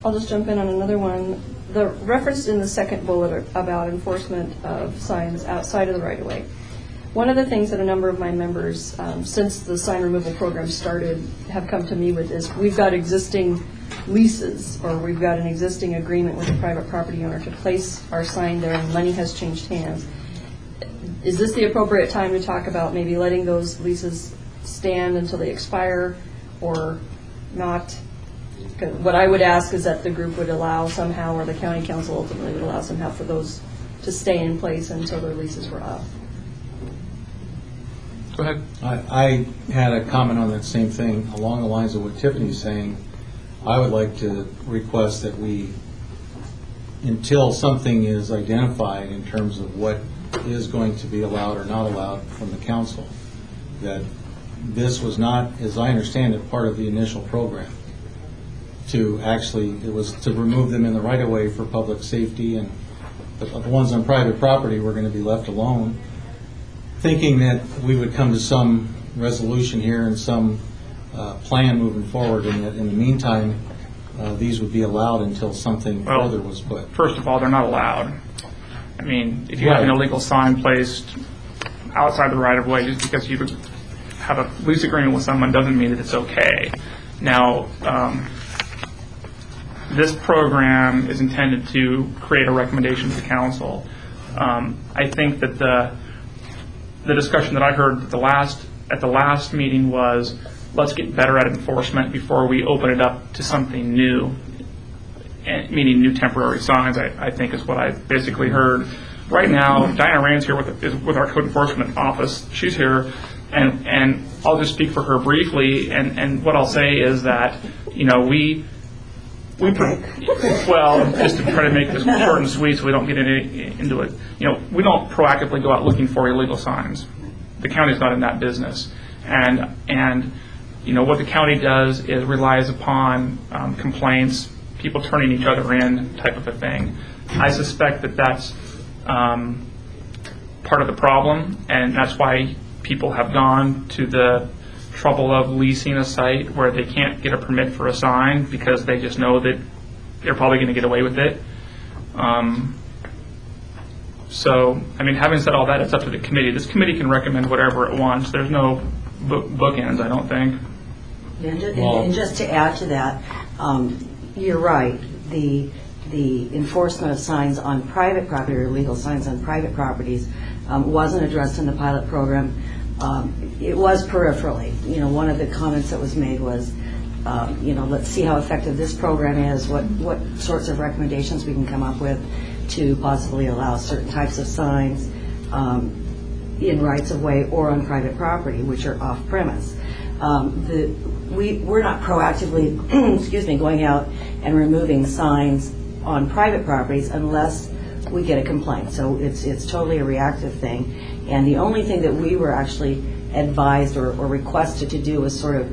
I'll just jump in on another one. The reference in the second bullet about enforcement of signs outside of the right-of-way. One of the things that a number of my members, since the sign removal program started, have come to me with is we've got existing leases or we've got an existing agreement with a private property owner to place our sign there and money has changed hands. Is this the appropriate time to talk about maybe letting those leases stand until they expire or not? What I would ask is that the group would allow somehow, or the county council ultimately would allow somehow for those to stay in place until their leases were up. Go ahead. I had a comment on that same thing along the lines of what Tiffany's saying. I would like to request that we, until something is identified in terms of what is going to be allowed or not allowed from the council, that this was not, as I understand it, part of the initial program. It was to remove them in the right-of-way for public safety, and the ones on private property were going to be left alone, thinking that we would come to some resolution here and some plan moving forward, and that in the meantime these would be allowed until something further was put. First of all, they're not allowed. I mean, if you have an illegal sign placed outside the right-of-way just because you have a lease agreement with someone doesn't mean that it's okay. Now, this program is intended to create a recommendation to the council. I think that the discussion that I heard at the last meeting was, let's get better at enforcement before we open it up to something new, meaning new temporary signs, I think is what I basically heard. Right now, Diana Rain's here with our code enforcement office. She's here, and I'll just speak for her briefly, and what I'll say is that, well, just to try to make this short and sweet so we don't get into it, we don't proactively go out looking for illegal signs. The county's not in that business. And what the county does is relies upon complaints, people turning each other in type of a thing. I suspect that that's part of the problem, and that's why people have gone to the trouble of leasing a site where they can't get a permit for a sign because they just know that they're probably going to get away with it. So, having said all that, it's up to the committee. This committee can recommend whatever it wants. There's no bookends, I don't think. And just to add to that, you're right. The enforcement of signs on private property or illegal signs on private properties wasn't addressed in the pilot program. It was peripherally. One of the comments that was made was, let's see how effective this program is, what sorts of recommendations we can come up with to possibly allow certain types of signs in rights of way or on private property, which are off premise. We're not proactively, going out and removing signs on private properties unless we get a complaint. So it's totally a reactive thing. And the only thing that we were actually advised or requested to do was sort of,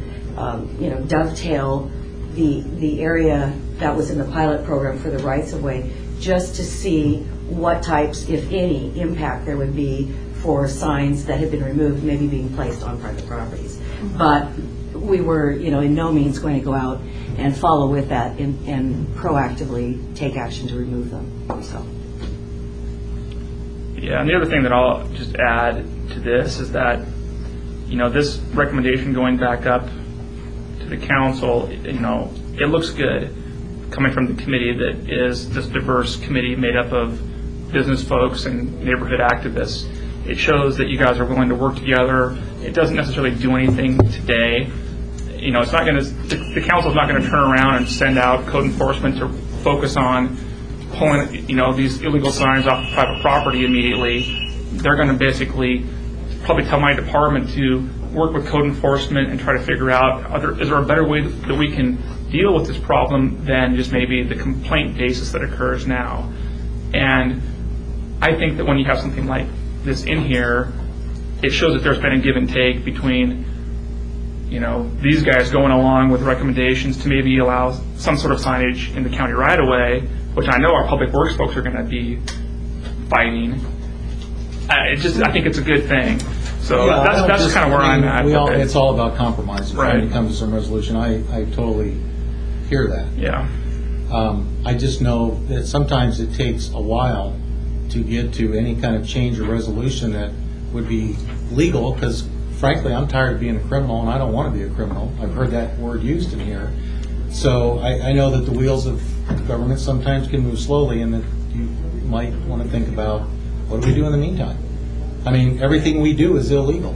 dovetail the area that was in the pilot program for the rights of way, just to see what types, if any, impact there would be for signs that had been removed, maybe being placed on private properties. But we were, in no means going to go out and follow with that and proactively take action to remove them. So. Yeah, and the other thing that I'll just add to this is that, this recommendation going back up to the council, it looks good coming from the committee that is this diverse committee made up of business folks and neighborhood activists. It shows that you guys are willing to work together. It doesn't necessarily do anything today. It's not going to. The council's not going to turn around and send out code enforcement to focus on pulling, these illegal signs off private property immediately. They're going to basically probably tell my department to work with code enforcement and try to figure out, is there a better way that we can deal with this problem than just maybe the complaint basis that occurs now. And I think that when you have something like this in here, it shows that there's been a give and take between these guys going along with recommendations to maybe allow some sort of signage in the county right away, which I know our public works folks are going to be fighting. I think it's a good thing. So that's kind of where I'm at. It's all about compromise. Right. Trying to come to some resolution. I totally hear that. Yeah. I just know that sometimes it takes a while to get to any kind of change or resolution that would be legal, because frankly, I'm tired of being a criminal, and I don't want to be a criminal. I've heard that word used in here. So I know that the wheels of government sometimes can move slowly, and that you might want to think about, what do we do in the meantime? I mean, everything we do is illegal.